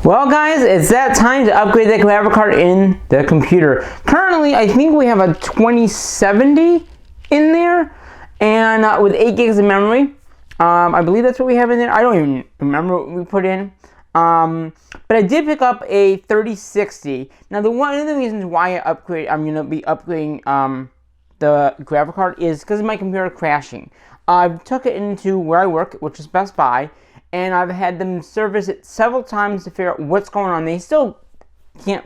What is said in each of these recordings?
Well guys, it's that time to upgrade the graphics card in the computer. Currently, I think we have a 2070 in there, and with 8 gigs of memory. I believe that's what we have in there. I don't even remember what we put in. But I did pick up a 3060. Now, one of the reasons why I'm going to be upgrading the graphics card is because of my computer crashing. I've took it into where I work, which is Best Buy, and I've had them service it several times to figure out what's going on. They still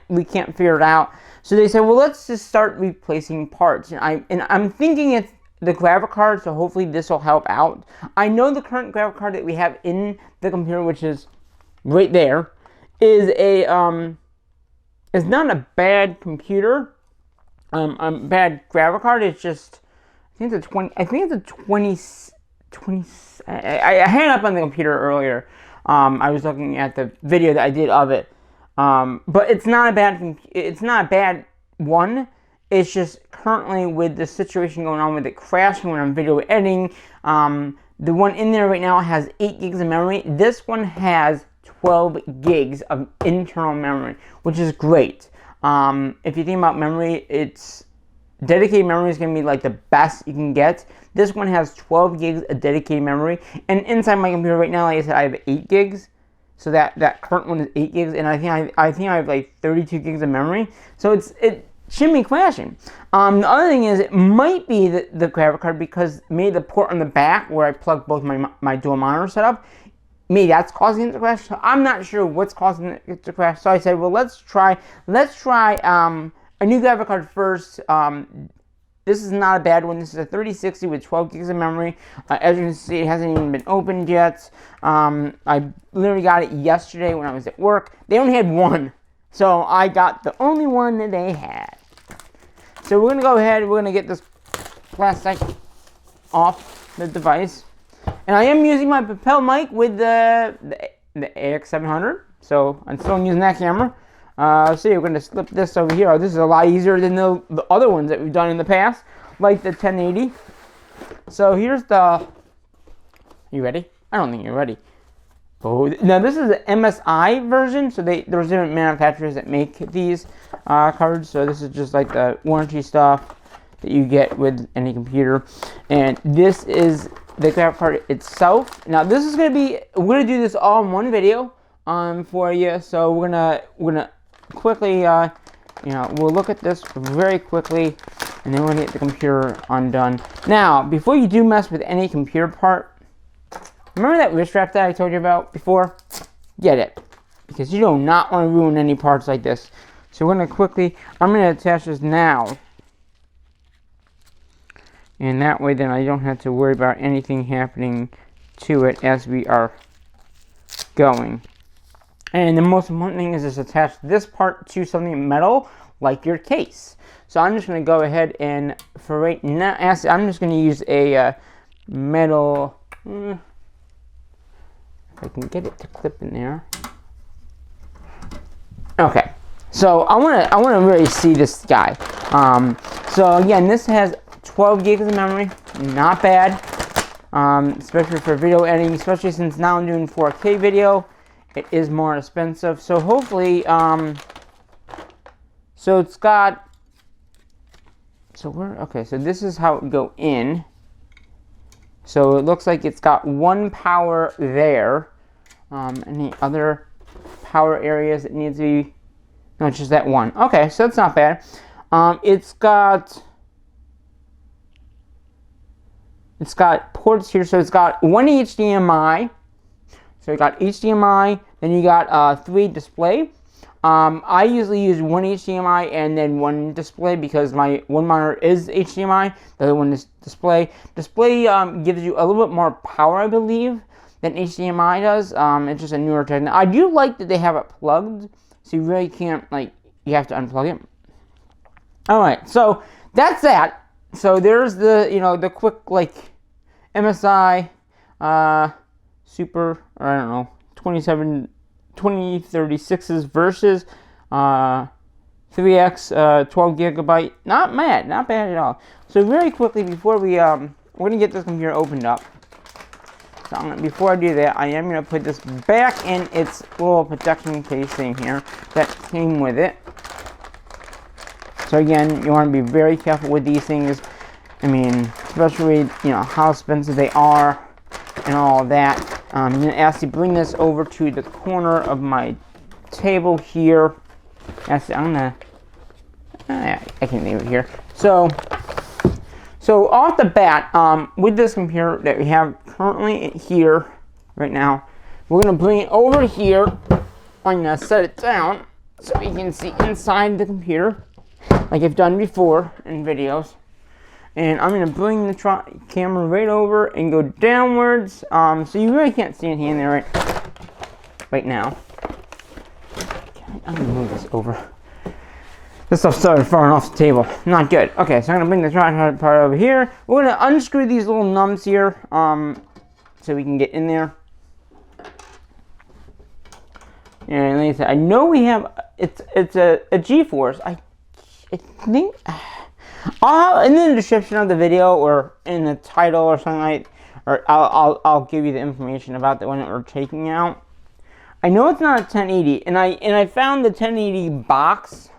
we can't figure it out. So they said, well, let's just start replacing parts. And I'm thinking it's the graphics card, so hopefully this will help out. I know the current graphics card that we have in the computer, which is right there, is is not a bad computer, bad graphics card. It's just, I think it's a 20. I had it up on the computer earlier. I was looking at the video that I did of it, but it's not a bad one. It's just currently with the situation going on with it crashing when I'm video editing. The one in there right now has 8 gigs of memory. This one has 12 gigs of internal memory, which is great. If you think about memory, dedicated memory is going to be like the best you can get. This one has 12 gigs of dedicated memory, and inside my computer right now, like I said, I have 8 gigs. So that current one is 8 gigs, and I think I have like 32 gigs of memory. So it shouldn't be crashing. The other thing is, it might be the graphics card, because maybe the port on the back where I plug both my dual monitor setup, maybe that's causing it to crash. So I'm not sure what's causing it to crash. So I said, well, let's try a new graphics card first. This is not a bad one. This is a 3060 with 12 gigs of memory. As you can see, it hasn't even been opened yet. I literally got it yesterday when I was at work. They only had one, so I got the only one that they had. So we're going to go ahead, we're going to get this plastic off the device. And I am using my lapel mic with the AX700, so I'm still using that camera. Let's see, we're going to slip this over here. Oh, this is a lot easier than the other ones that we've done in the past, like the 1080. So here's the... You ready? I don't think you're ready. Oh, now this is the MSI version, so there's different manufacturers that make these cards. So this is just like the warranty stuff that you get with any computer. And this is the graphics card itself. Now this is going to be... We're going to do this all in one video for you. So we're gonna quickly, we'll look at this very quickly, and then we're going to get the computer undone. Now, before you do mess with any computer part, remember that wrist strap that I told you about before? Get it, because you do not want to ruin any parts like this. So we're going to quickly, I'm going to attach this now, and that way then I don't have to worry about anything happening to it as we are going. And the most important thing is just attach this part to something metal, like your case. So I'm just going to go ahead and, for right now, I'm just going to use a metal, if I can get it to clip in there. Okay, so I want to really see this guy. So again, this has 12 gigs of memory, not bad, especially for video editing, especially since now I'm doing 4K video. It is more expensive, so hopefully, so it's got, okay, so this is how it would go in. So it looks like it's got one power there. Any other power areas that need to be, no, it's just that one. Okay, so that's not bad. It's got ports here, so it's got one HDMI. So you got HDMI, then you got 3 display. I usually use one HDMI and then one display, because my one monitor is HDMI, the other one is display. Display gives you a little bit more power, I believe, than HDMI does. It's just a newer technology. I do like that they have it plugged, so you really can't, you have to unplug it. Alright, so that's that. So there's the, the quick, MSI, Super, or I don't know, 2036s versus 3X 12 gigabyte. Not bad at all. So very quickly, before we're gonna get this computer opened up. So before I do that, I am going to put this back in its little protection casing here that came with it. So again, you want to be very careful with these things. I mean, especially, you know, how expensive they are and all of that. I'm going to actually bring this over to the corner of my table here. Actually, I'm going to, I can leave it here. So off the bat, with this computer that we have currently here right now, we're going to bring it over here. I'm going to set it down so you can see inside the computer, like I've done before in videos. And I'm going to bring the camera right over and go downwards, so you really can't see anything in there right now. Okay, I'm going to move this over. This stuff started falling off the table. Not good. Okay, so I'm going to bring the tripod part over here. We're going to unscrew these little numbs here, so we can get in there. And like I said, I know we have, it's a GeForce. I think... in the description of the video or in the title or something like, or I'll give you the information about the one that we're taking out. I know it's not a 1080, and I found the 1080 box,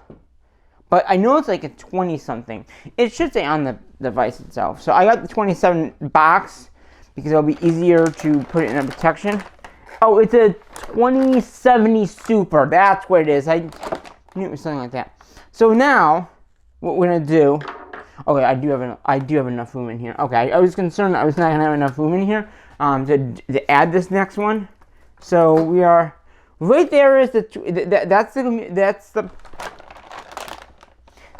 but I know it's like a 20 something. It should say on the device itself. So I got the 27 box because it'll be easier to put it in a protection. Oh, it's a 2070 Super. That's what it is. I knew it was something like that. So now, what we're gonna do? Okay, I do have enough room in here. Okay, I was concerned I was not gonna have enough room in here to add this next one. So we are right there. Is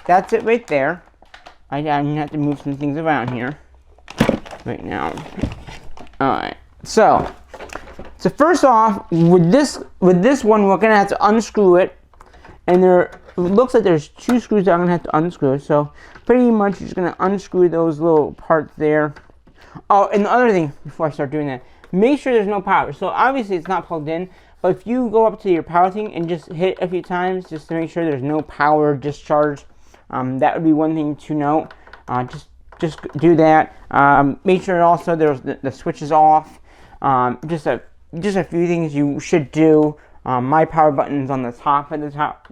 that's it right there. I'm gonna have to move some things around here right now. All right. So first off, with this one, we're gonna have to unscrew it, and it looks like there's 2 screws that I'm going to have to unscrew. So pretty much just going to unscrew those little parts there. Oh, and the other thing, before I start doing that, make sure there's no power. So obviously it's not plugged in, but if you go up to your power thing and just hit a few times just to make sure there's no power discharge, that would be one thing to note. Just do that. Make sure also there's the switch is off. Just a few things you should do. My power button's on the top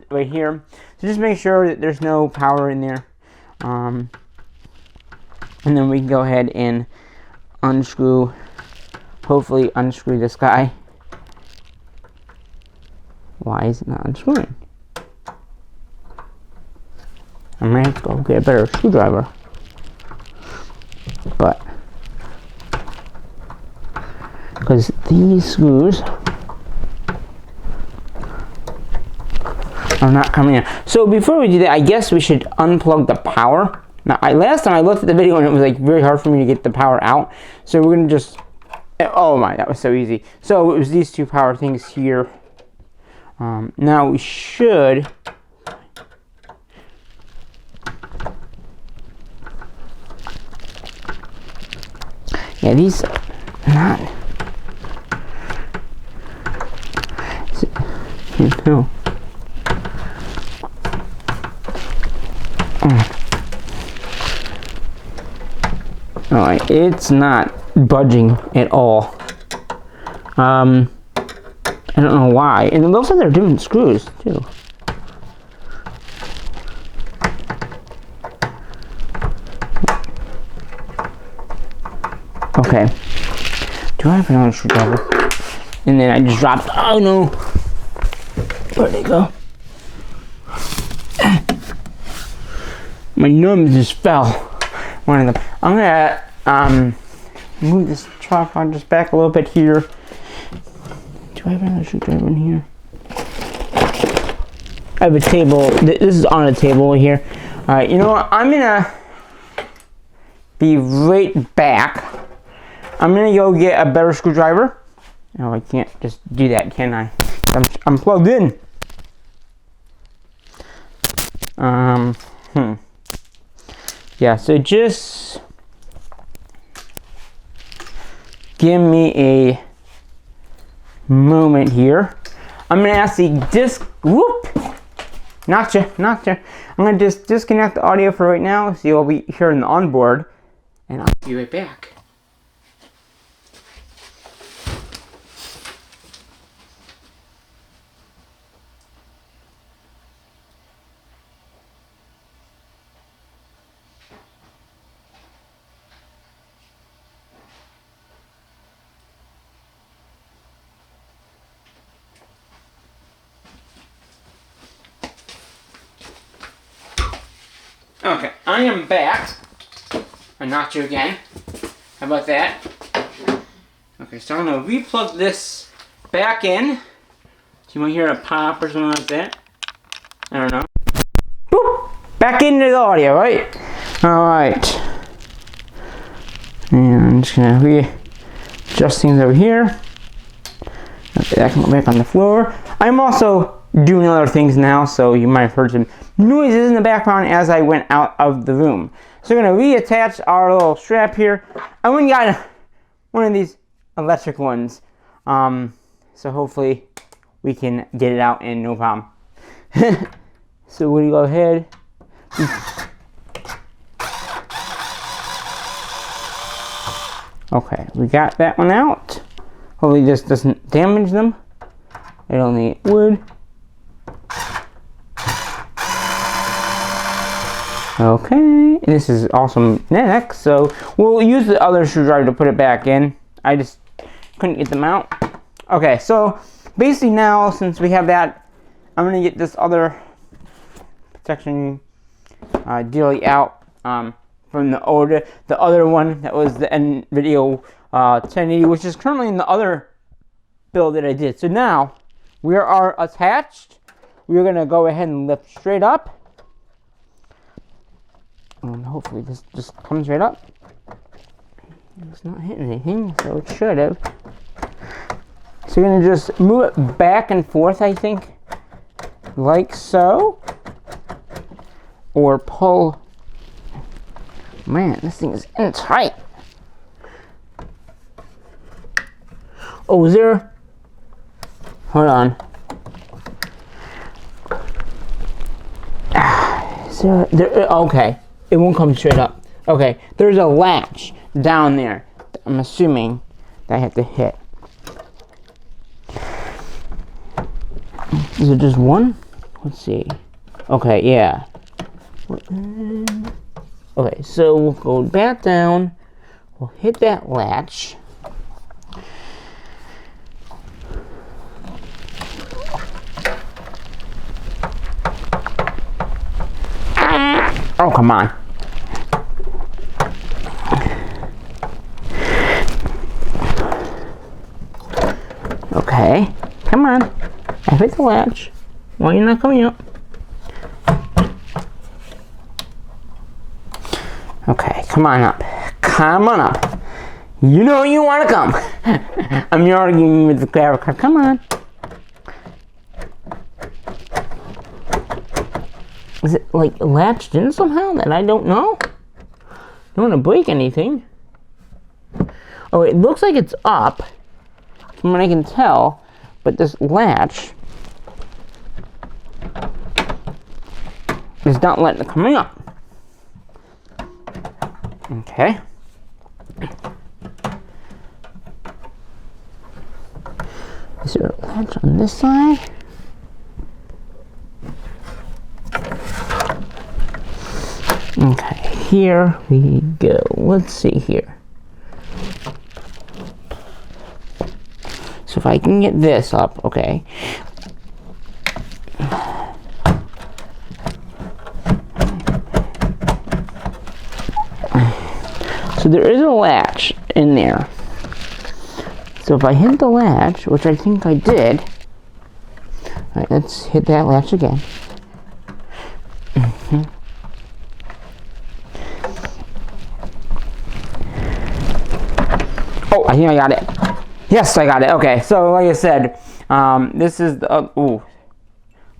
right here. So just make sure that there's no power in there. And then we can go ahead and hopefully unscrew this guy. Why is it not unscrewing? I might have to go get a better screwdriver. But, because these screws are not coming in. So before we do that, I guess we should unplug the power. Now, last time I looked at the video and it was like very hard for me to get the power out. So we're gonna just, oh my, that was so easy. So it was these 2 power things here. Now we should, yeah, these not, no. Alright, it's not budging at all. I don't know why. And it looks like they're different screws, too. Okay. Do I have another screwdriver? And then I just dropped, oh no! Where'd they go? My numbs just fell. One of them. I'm gonna move this tripod just back a little bit here. Do I have another screwdriver in here? I have a table. This is on a table here. Alright, you know what? I'm gonna be right back. I'm gonna go get a better screwdriver. No, I can't just do that, can I? I'm plugged in. Yeah, so just give me a moment here. I'm gonna actually knocked you. I'm gonna just disconnect the audio for right now, so you'll be hearing the onboard, and I'll be right back. I am back. I knocked you again. How about that? Okay, so I'm gonna replug this back in. Do you want to hear a pop or something like that? I don't know. Boop! Back into the audio, right? Alright. And I'm just gonna readjust things over here. Okay, that can go back on the floor. I'm also doing other things now, so you might have heard some noises in the background as I went out of the room. So we're gonna reattach our little strap here. I went and got one of these electric ones. So hopefully we can get it out and no problem. So we're gonna go ahead. Okay, we got that one out. Hopefully this doesn't damage them. I don't think it would. Okay, this is awesome next, so we'll use the other screwdriver to put it back in. I just couldn't get them out. Okay, so basically now, since we have that, I'm gonna get this other protection dealie out from the other one that was the NVIDIA 1080, which is currently in the other build that I did. So now we are attached. We're gonna go ahead and lift straight up. And hopefully this just comes right up. It's not hitting anything, so it should have. So you're gonna just move it back and forth, I think, like so. Or pull. Man, this thing is in tight. Oh, is there? Hold on. Is there? Okay. It won't come straight up. Okay, there's a latch down there. I'm assuming that I have to hit. Is it just one? Let's see. Okay, yeah. Okay, so we'll go back down. We'll hit that latch. Oh, come on. Okay, come on. I hit the latch. Why are you not coming up? Okay, come on up. Come on up. You know you want to come. I'm arguing with the grabber card. Come on. Is it like latched in somehow that I don't know? Don't want to break anything. Oh, it looks like it's up from what I can tell, but this latch is not letting it come up. Okay. Is there a latch on this side? Okay, here we go. Let's see here. So if I can get this up, okay. So there is a latch in there. So if I hit the latch, which I think I did. Alright, let's hit that latch again. Oh, I think I got it. Yes, I got it. Okay, so like I said, this is the ooh, a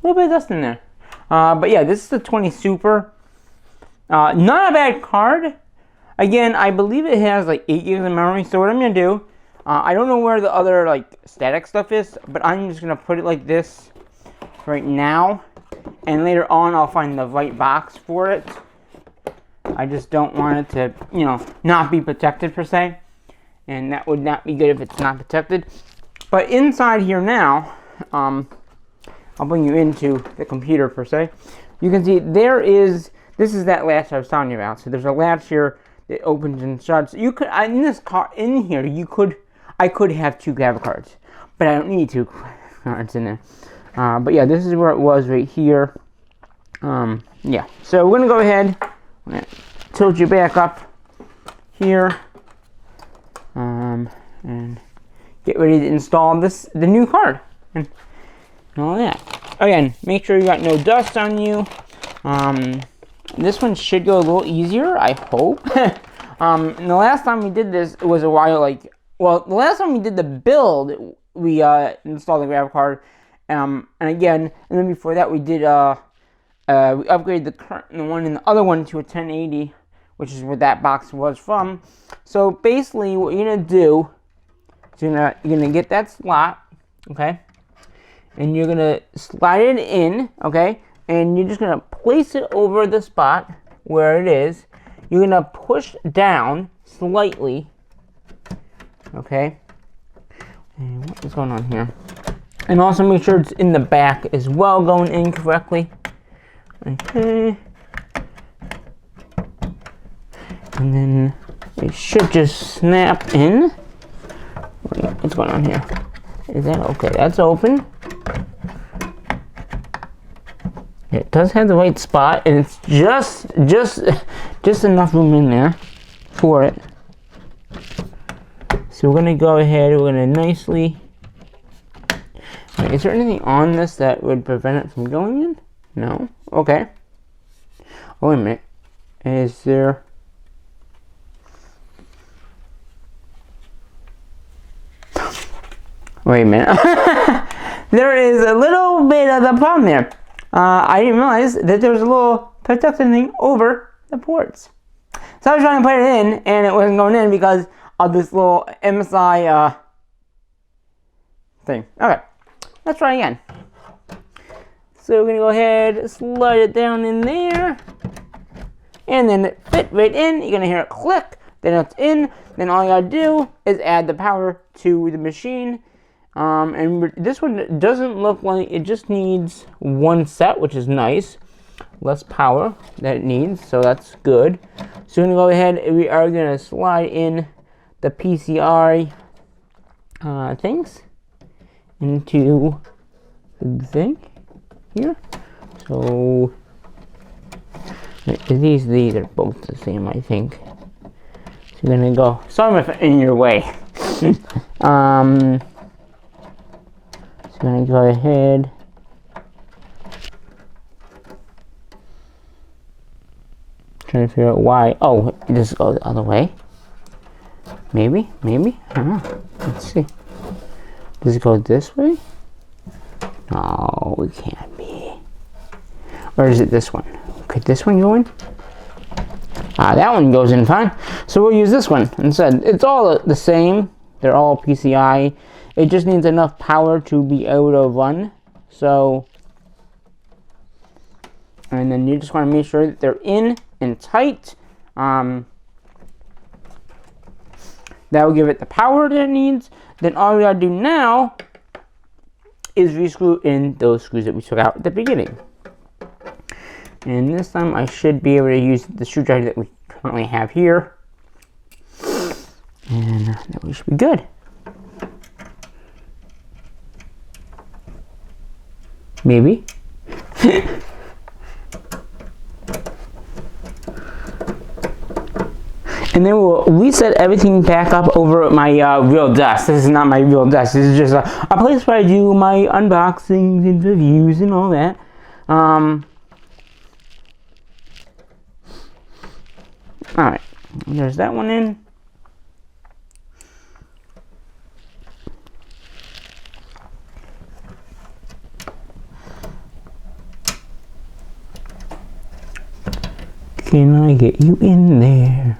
little bit of dust in there. But yeah, this is the 20 Super. Not a bad card. Again, I believe it has like 8 gigs of memory. So what I'm gonna do, I don't know where the other like static stuff is, but I'm just gonna put it like this right now, and later on I'll find the right box for it. I just don't want it to, you know, not be protected per se. And that would not be good if it's not protected. But inside here now, I'll bring you into the computer per se. You can see this is that latch I was telling you about. So there's a latch here that opens and shuts. You could, in this car, in here, I could have 2 grab cards, but I don't need 2 cards in there. But yeah, this is where it was right here. Yeah, so we're gonna go ahead, tilt you back up here, and get ready to install the new card and all that. Again, make sure you got no dust on you. This one should go a little easier, I hope. And the last time we did this, it was a while, the last time we did the build, we installed the graphic card, and then before that we did, we upgraded the one and the other one to a 1080, which is where that box was from. So basically, what you're gonna do is you're gonna get that slot, okay, and you're gonna slide it in, okay, and you're just gonna place it over the spot where it is. You're gonna push down slightly, okay. And what is going on here? And also make sure it's in the back as well, going in correctly. Okay. And then it should just snap in. What's going on here? Is that okay? That's open. It does have the right spot, and it's just enough room in there for it. So we're gonna go ahead. We're gonna nicely. Right, is there anything on this that would prevent it from going in? No. Okay. Oh, wait a minute. Is there? Wait a minute. There is a little bit of the problem there. I didn't realize that there was a little protective thing over the ports. So I was trying to put it in, and it wasn't going in because of this little MSI thing. Okay, let's try again. So we're going to go ahead, slide it down in there, and then it fit right in. You're going to hear it click, then it's in. Then all you got to do is add the power to the machine. And this one doesn't look like it just needs one set, which is nice. Less power that it needs, so that's good. So we're gonna go ahead. We are gonna slide in the PCI things into the thing here. So these are both the same, I think. So you're gonna go. Sorry if I'm in your way. So I'm going to go ahead. Trying to figure out why. Oh, this goes the other way. Maybe. I don't know. Let's see. Does it go this way? No, it can't be. Or is it this one? Could this one go in? That one goes in fine. So we'll use this one instead. It's all the same. They're all PCI. It just needs enough power to be able to run. So, and then you just want to make sure that they're in and tight. That will give it the power that it needs. Then all we gotta do now is rescrew in those screws that we took out at the beginning. And this time I should be able to use the screwdriver that we currently have here. And that we should be good. Maybe. And then we'll reset everything back up over my real desk. This is not my real desk. This is just a place where I do my unboxings and reviews and all that. Alright. There's that one in. Can I get you in there?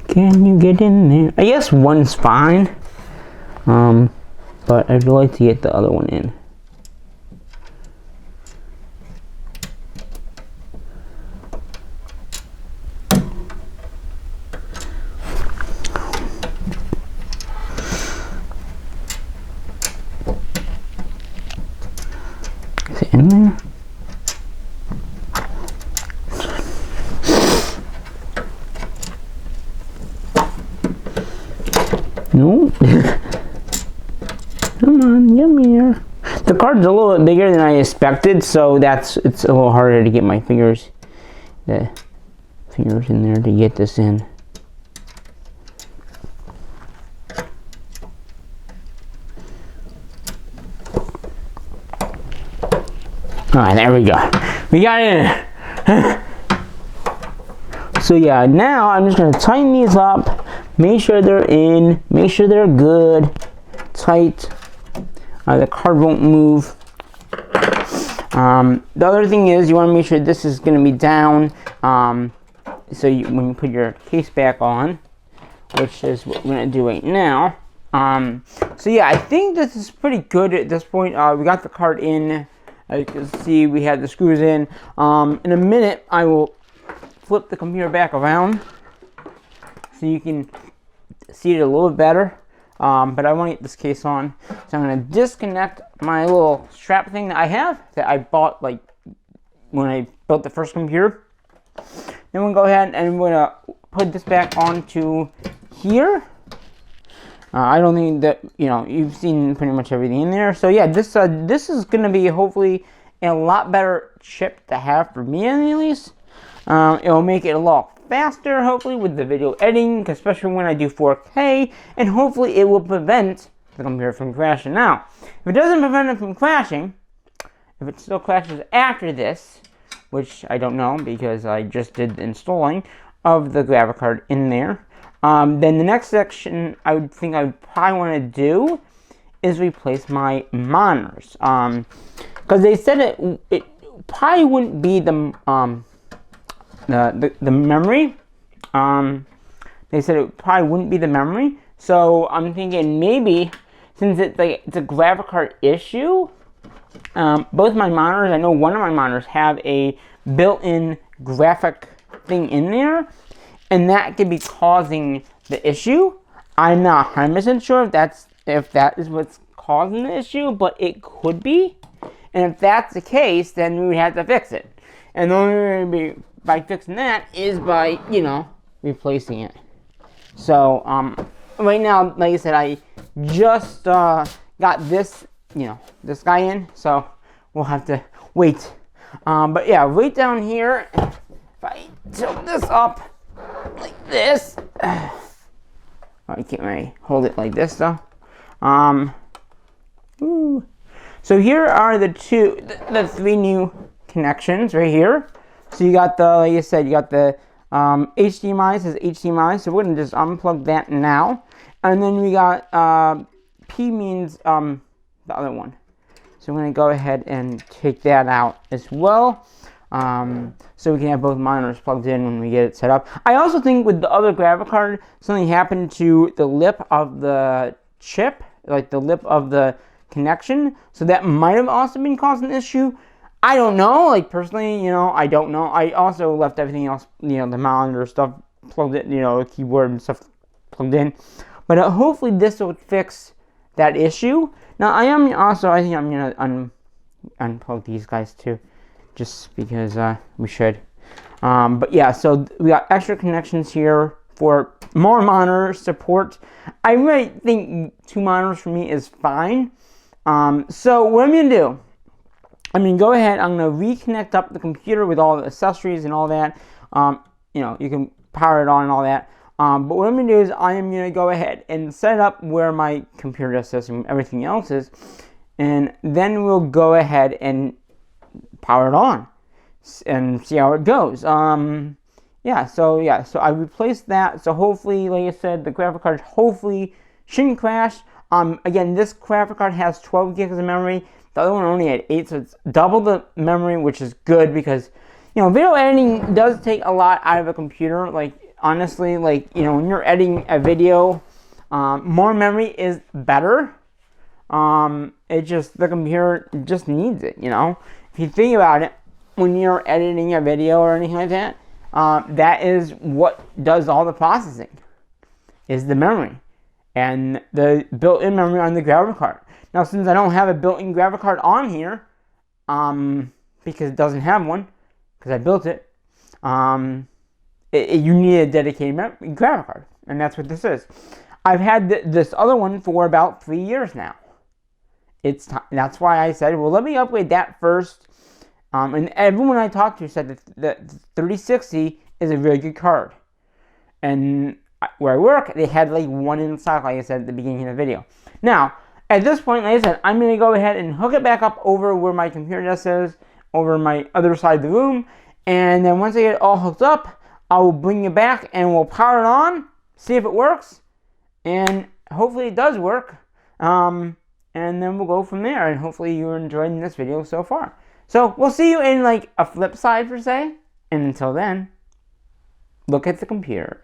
Can you get in there? I guess one's fine. But I'd like to get the other one in. Is it in there? No. Come on, come here. The card's a little bit bigger than I expected, so it's a little harder to get my fingers to fingers in there to get this in. Alright, there we go. We got it in. So yeah, now I'm just going to tighten these up, make sure they're in, make sure they're good, tight. The card won't move. The other thing is you want to make sure this is going to be down, so when you put your case back on, which is what we're going to do right now. So yeah, I think this is pretty good at this point. We got the card in. As you can see, we have the screws in. In a minute, I will flip the computer back around so you can see it a little bit better. But I want to get this case on. So I'm going to disconnect my little strap thing that I have that I bought like when I built the first computer. Then we'll go ahead and we're going to put this back onto here. I don't think that, you know, you've seen pretty much everything in there. So yeah, this is going to be hopefully a lot better chip to have for me at least. It will make it a lot faster, hopefully, with the video editing, especially when I do 4K, and hopefully it will prevent the computer from crashing. Now, if it doesn't prevent it from crashing, if it still crashes after this, which I don't know because I just did the installing of the graphics card in there, then the next section I would think I would probably want to do is replace my monitors, because they said it probably wouldn't be the memory. They said it probably wouldn't be the memory, so I'm thinking maybe since it's a graphics card issue, both my monitors, I know one of my monitors have a built-in graphic thing in there, and that could be causing the issue. I'm not 100% sure if that is what's causing the issue, but it could be. And if that's the case, then we would have to fix it. And the only way to be by fixing that is by, you know, replacing it. So right now, like I said, I just got this, you know, this guy in, so we'll have to wait. But yeah, right down here, if I tilt this up like this, I can't really hold it like this though. So here are the three new connections right here. So you got the, like I said, you got the HDMI, says HDMI, so we're going to just unplug that now. And then we got, P means the other one. So I'm going to go ahead and take that out as well. So we can have both monitors plugged in when we get it set up. I also think with the other graphics card, something happened to the lip of the chip, like the lip of the connection. So that might have also been causing an issue. I don't know, like personally, you know, I don't know. I also left everything else, you know, the monitor stuff plugged in, you know, the keyboard and stuff plugged in. But hopefully this will fix that issue. Now I think I'm gonna unplug these guys too, just because we should. But yeah, so we got extra connections here for more monitor support. I really think 2 monitors for me is fine. So what I'm gonna do, I'm going to go ahead, I'm going to reconnect up the computer with all the accessories and all that. You know, you can power it on and all that. But what I'm going to do is I am going to go ahead and set up where my computer system and everything else is. And then we'll go ahead and power it on and see how it goes. So I replaced that. So hopefully, like I said, the graphics card hopefully shouldn't crash. Again, this graphics card has 12 gigs of memory. The other one only had 8, so it's double the memory, which is good because, you know, video editing does take a lot out of a computer. Like, honestly, like, you know, when you're editing a video, more memory is better. The computer just needs it, you know. If you think about it, when you're editing a video or anything like that, that is what does all the processing, is the memory and the built-in memory on the graphics card. Now, since I don't have a built-in graphics card on here, because it doesn't have one, because I built it, you need a dedicated graphics card, and that's what this is. I've had this other one for about 3 years now. That's why I said, well, let me upgrade that first. And everyone I talked to said that the 3060 is a very good card. And where I work, they had like one in stock, like I said at the beginning of the video. Now, at this point, like I said, I'm going to go ahead and hook it back up over where my computer desk is, over my other side of the room. And then once I get it all hooked up, I will bring it back and we'll power it on, see if it works. And hopefully it does work. And then we'll go from there. And hopefully you're enjoying this video so far. So we'll see you in like a flip side per se. And until then, look at the computer.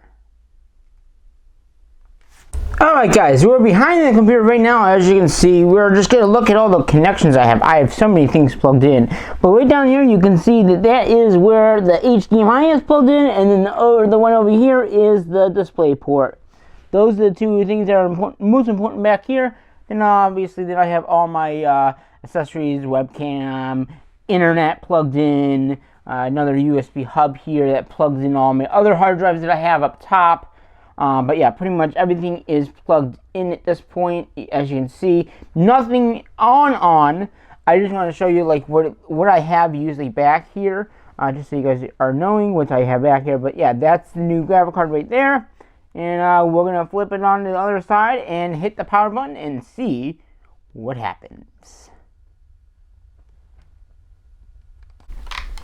Alright guys, we're behind the computer right now. As you can see, we're just going to look at all the connections I have. I have so many things plugged in. But right down here you can see that that is where the HDMI is plugged in. And then the one over here is the display port. Those are the two things that are most important back here. And obviously then I have all my accessories, webcam, internet plugged in. Another USB hub here that plugs in all my other hard drives that I have up top. But yeah, pretty much everything is plugged in at this point. As you can see, nothing on. I just want to show you like what I have usually back here, just so you guys are knowing what I have back here. But yeah, that's the new graphic card right there. And we're gonna flip it on to the other side and hit the power button and see what happens.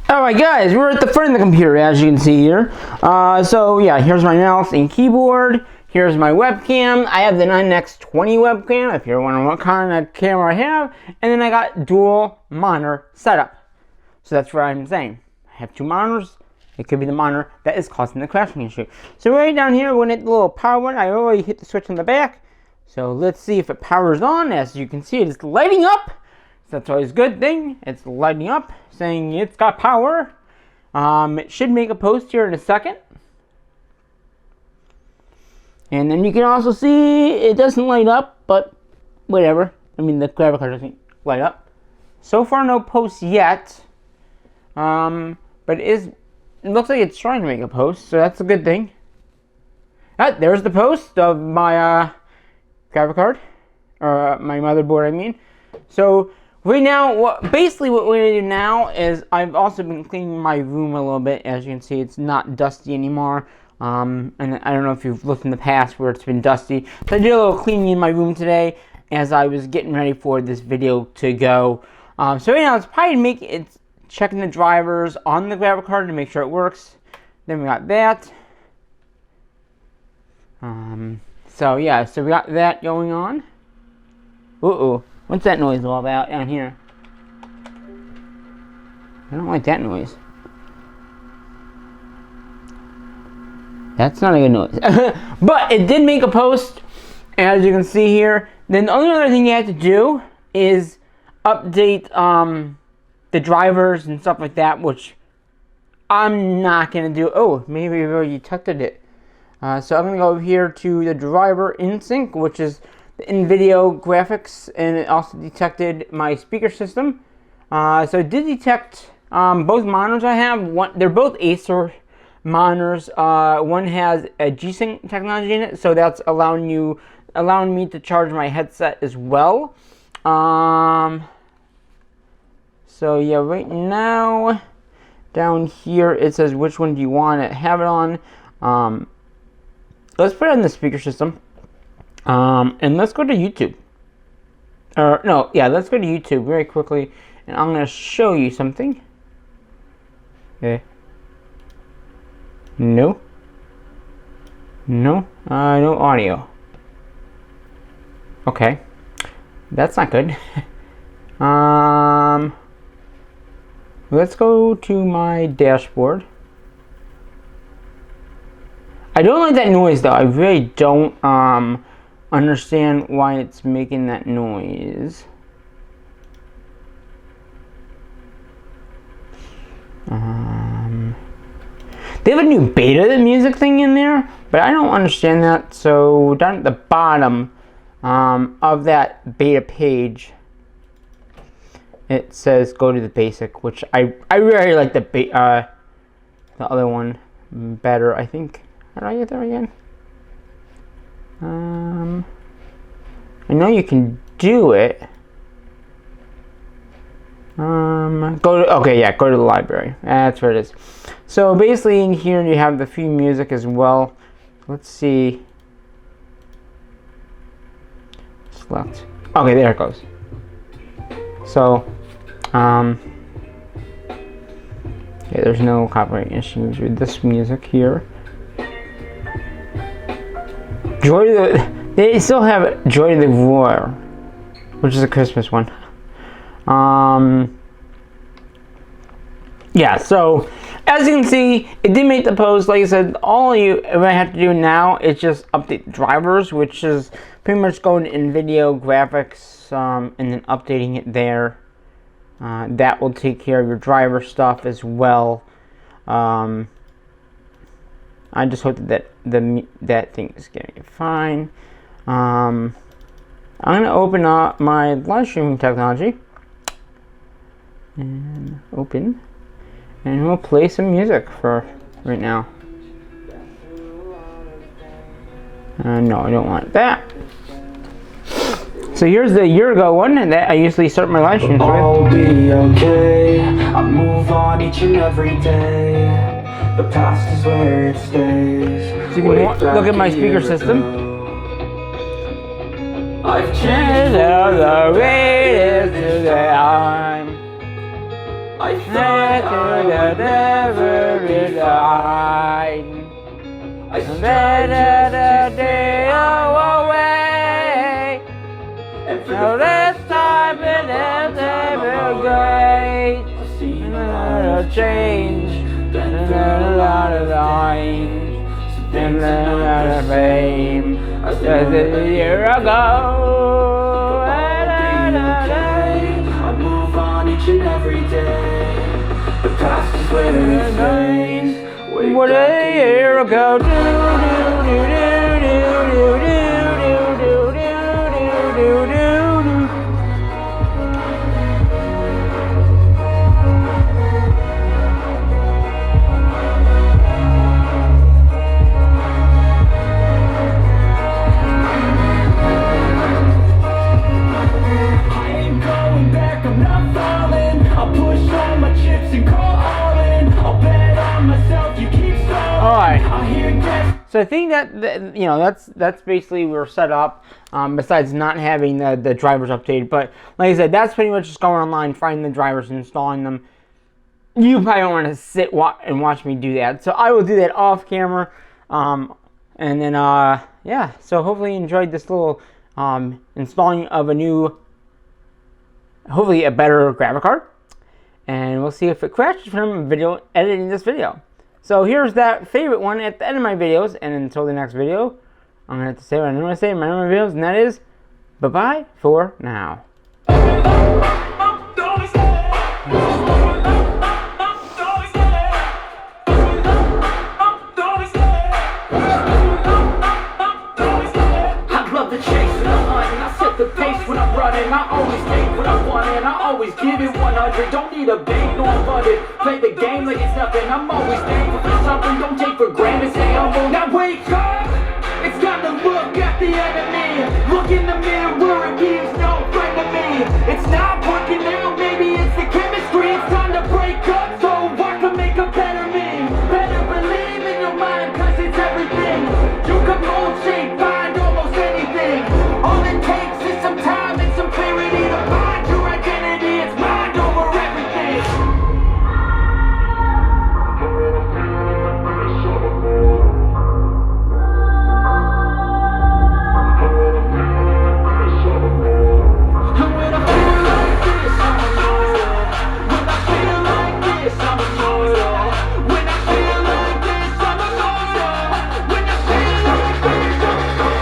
Alright guys, we're at the front of the computer, as you can see here. So yeah, here's my mouse and keyboard. Here's my webcam. I have the 9X20 webcam, if you're wondering what kind of camera I have. And then I got dual monitor setup. So that's what I'm saying. I have two monitors. It could be the monitor that is causing the crashing issue. So right down here, when it the little power one, I already hit the switch on the back. So let's see if it powers on. As you can see, it is lighting up. So that's always a good thing. It's lighting up, saying it's got power. It should make a post here in a second. And then you can also see it doesn't light up, but whatever. I mean, the graphic card doesn't light up. So far, no posts yet. But it looks like it's trying to make a post, so that's a good thing. There's the post of my graphic card, or my motherboard, I mean. So right now, basically what we're going to do now is I've also been cleaning my room a little bit. As you can see, it's not dusty anymore. And I don't know if you've looked in the past where it's been dusty. So I did a little cleaning in my room today as I was getting ready for this video to go. So right now, it's probably checking the drivers on the graphic card to make sure it works. Then we got that. So yeah, so we got that going on. Uh-oh. What's that noise all about down here? I don't like that noise. That's not a good noise. But it did make a post, as you can see here. Then the only other thing you have to do is update the drivers and stuff like that, which I'm not going to do. Oh, maybe we've already detected it. So I'm going to go over here to the driver in sync, which is the NVIDIA graphics, and it also detected my speaker system. So it did detect both monitors I have. They're both Acer monitors. One has a G-Sync technology in it, so that's allowing me to charge my headset as well. So yeah, right now down here it says which one do you want to have it on. Let's put it on the speaker system. And let's go to YouTube. Let's go to YouTube very quickly, and I'm going to show you something. Okay. No audio. Okay, that's not good. Let's go to my dashboard. I don't like that noise though. I really don't understand why it's making that noise. They have a new beta music thing in there, but I don't understand that. So down at the bottom of that beta page, it says go to the basic, which I really like the other one better, I think. How do I get there again? I know you can do it. Go to the library. That's where it is. So basically in here you have the free music as well. Let's see. Left. Okay, there it goes. So, yeah, there's no copyright issues with this music here. They still have Joy de Voir, which is a Christmas one. Yeah, so as you can see, it did make the post. Like I said, all you have to do now is just update drivers, which is pretty much going to NVIDIA graphics and then updating it there. That will take care of your driver stuff as well. I just hope that that thing is getting fine. I'm gonna open up my live streaming technology and open. And we'll play some music for right now. No, I don't want that. So here's the year ago one that I usually start my live streams with. I'll be okay. I move on each and every day. The past is where it stays. So you can look at my speaker system. I've changed the way today. I thought I would never resign. I started to stay away, and for the first time in ever great, I've seen a lot of change, been through a lot of lines, been through a lot of fame. Just a year ago. I move on each and every day. The past is where it stays. What a year ago. So I think that you know that's basically we're set up. Besides not having the drivers updated, but like I said, that's pretty much just going online, finding the drivers, and installing them. You probably don't want to sit and watch me do that, so I will do that off camera. And then yeah. So hopefully you enjoyed this little installing of a new, hopefully a better graphic card, and we'll see if it crashes from editing this video. So here's that favorite one at the end of my videos, and until the next video, I'm going to have to say what I'm going to say in my other videos, and that is, bye-bye for now. I always take what I want and I always give it 100. Don't need a bank, no I'm funded. Play the game like it's nothing. I'm always thankful for something. Don't take for granted, stay humble. Now wake up! It's time to look at the enemy. Look in the mirror and he is no friend to me. It's not working out, maybe it's the chemistry. It's time to break up so I can make a better me. Better believe in your mind, cause it's everything. You can mold, shape, find almost anything. All it takes is some time and some clarity to find your identity. It's mind over everything. And when I feel like this, I'm immortal. When I feel like this, I'm immortal. When I feel like this, I'm immortal. When I feel like this, I'm immortal.